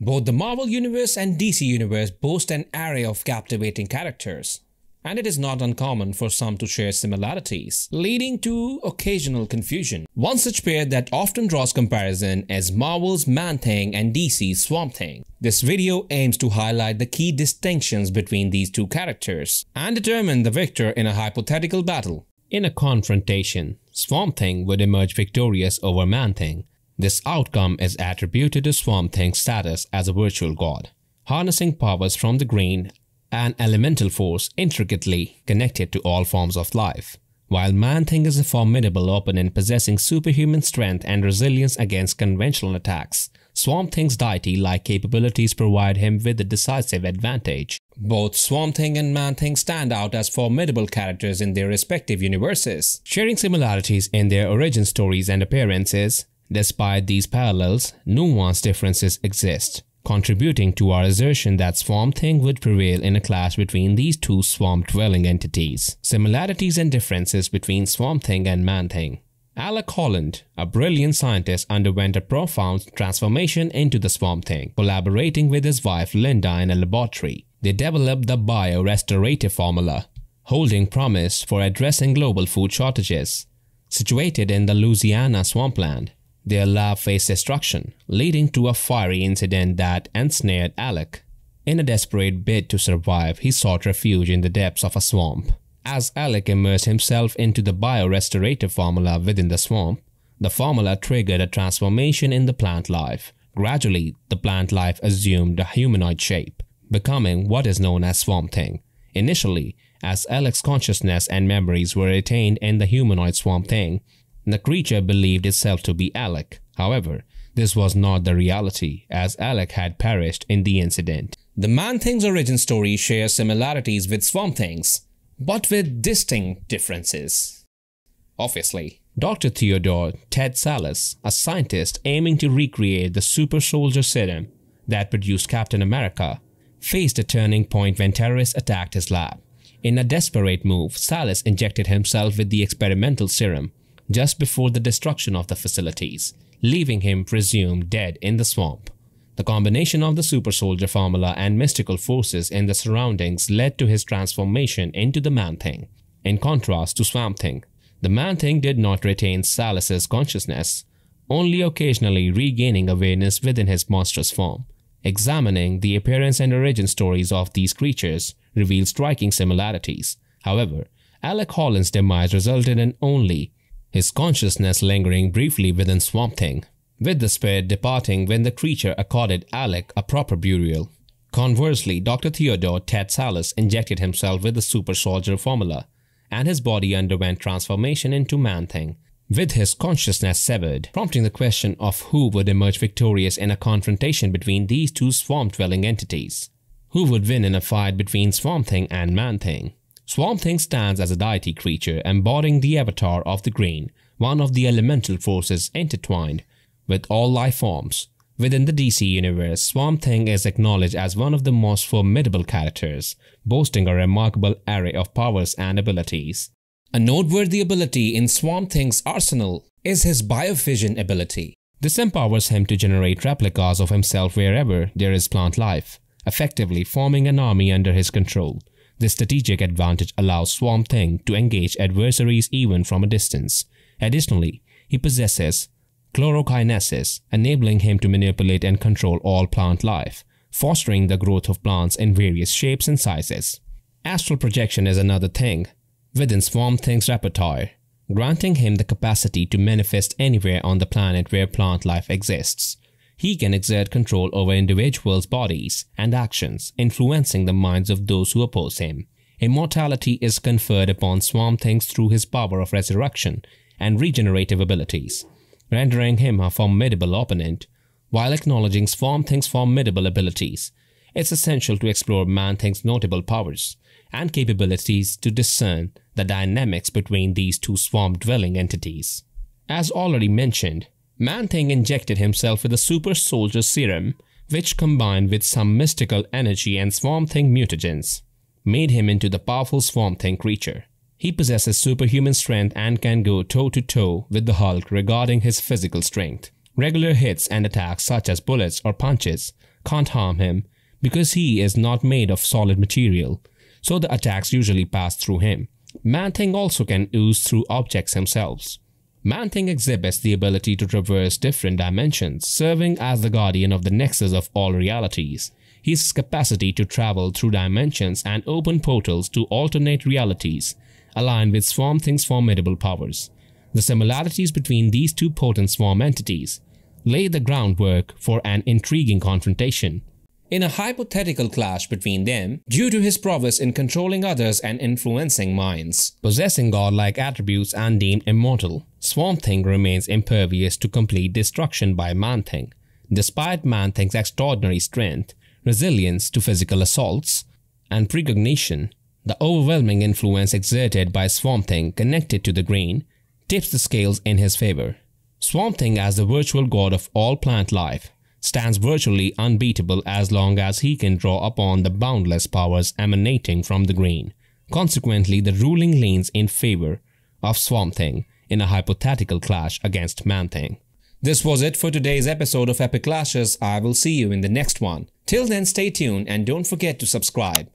Both the Marvel Universe and DC Universe boast an array of captivating characters, and it is not uncommon for some to share similarities, leading to occasional confusion. One such pair that often draws comparison is Marvel's Man-Thing and DC's Swamp Thing. This video aims to highlight the key distinctions between these two characters and determine the victor in a hypothetical battle. In a confrontation, Swamp Thing would emerge victorious over Man-Thing. This outcome is attributed to Swamp Thing's status as a virtual god, harnessing powers from the green, an elemental force intricately connected to all forms of life, while Man-Thing is a formidable opponent possessing superhuman strength and resilience against conventional attacks. Swamp Thing's deity-like capabilities provide him with a decisive advantage. Both Swamp Thing and Man-Thing stand out as formidable characters in their respective universes, sharing similarities in their origin stories and appearances. Despite these parallels, nuanced differences exist, contributing to our assertion that Swamp Thing would prevail in a clash between these two swamp-dwelling entities. Similarities and differences between Swamp Thing and Man-Thing. Alec Holland, a brilliant scientist, underwent a profound transformation into the Swamp Thing. Collaborating with his wife Linda in a laboratory, they developed the bio-restorative formula, holding promise for addressing global food shortages. Situated in the Louisiana swampland, their lab faced destruction, leading to a fiery incident that ensnared Alec. In a desperate bid to survive, he sought refuge in the depths of a swamp. As Alec immersed himself into the bio-restorative formula within the swamp, the formula triggered a transformation in the plant life. Gradually, the plant life assumed a humanoid shape, becoming what is known as Swamp Thing. Initially, as Alec's consciousness and memories were retained in the humanoid Swamp Thing, the creature believed itself to be Alec. However, this was not the reality, as Alec had perished in the incident. The Man-Thing's origin story shares similarities with Swamp Thing's, but with distinct differences. Obviously, Dr. Theodore Ted Sallis, a scientist aiming to recreate the super soldier serum that produced Captain America, faced a turning point when terrorists attacked his lab. In a desperate move, Sallis injected himself with the experimental serum just before the destruction of the facilities, leaving him presumed dead in the swamp. The combination of the super soldier formula and mystical forces in the surroundings led to his transformation into the Man-Thing. In contrast to Swamp Thing, the Man-Thing did not retain Sallis's consciousness, only occasionally regaining awareness within his monstrous form. Examining the appearance and origin stories of these creatures reveals striking similarities. However, Alec Holland's demise resulted in only his consciousness lingering briefly within Swamp Thing, with the spirit departing when the creature accorded Alec a proper burial. Conversely, Dr. Theodore Ted Sallis injected himself with the super soldier formula, and his body underwent transformation into Man-Thing, with his consciousness severed, prompting the question of who would emerge victorious in a confrontation between these two swamp-dwelling entities. Who would win in a fight between Swamp Thing and Man-Thing? Swamp Thing stands as a deity creature embodying the avatar of the green, one of the elemental forces intertwined with all life forms. Within the DC universe, Swamp Thing is acknowledged as one of the most formidable characters, boasting a remarkable array of powers and abilities. A noteworthy ability in Swamp Thing's arsenal is his biovision ability. This empowers him to generate replicas of himself wherever there is plant life, effectively forming an army under his control. This strategic advantage allows Swamp Thing to engage adversaries even from a distance. Additionally, he possesses chlorokinesis, enabling him to manipulate and control all plant life, fostering the growth of plants in various shapes and sizes. Astral projection is another thing within Swamp Thing's repertoire, granting him the capacity to manifest anywhere on the planet where plant life exists. He can exert control over individuals' bodies and actions, influencing the minds of those who oppose him. Immortality is conferred upon Swamp Thing through his power of resurrection and regenerative abilities, rendering him a formidable opponent. While acknowledging Swamp Thing's formidable abilities, it's essential to explore Man-Thing's notable powers and capabilities to discern the dynamics between these two swamp-dwelling entities. As already mentioned, Man-Thing injected himself with a super soldier serum, which combined with some mystical energy and Swamp Thing mutagens, made him into the powerful Swamp Thing creature. He possesses superhuman strength and can go toe-to-toe with the Hulk regarding his physical strength. Regular hits and attacks such as bullets or punches can't harm him because he is not made of solid material, so the attacks usually pass through him. Man-Thing also can ooze through objects themselves. Man-Thing exhibits the ability to traverse different dimensions, serving as the guardian of the nexus of all realities. His capacity to travel through dimensions and open portals to alternate realities align with Swamp Thing's formidable powers. The similarities between these two potent swarm entities lay the groundwork for an intriguing confrontation. In a hypothetical clash between them, due to his prowess in controlling others and influencing minds, possessing godlike attributes and deemed immortal, Swamp Thing remains impervious to complete destruction by Man-Thing. Despite Man-Thing's extraordinary strength, resilience to physical assaults, and precognition, the overwhelming influence exerted by Swamp Thing connected to the grain tips the scales in his favor. Swamp Thing, as the virtual god of all plant life, stands virtually unbeatable as long as he can draw upon the boundless powers emanating from the grain. Consequently, the ruling leans in favor of Swamp Thing in a hypothetical clash against Man-Thing. This was it for today's episode of Epic Clashes. I will see you in the next one. Till then, stay tuned and don't forget to subscribe.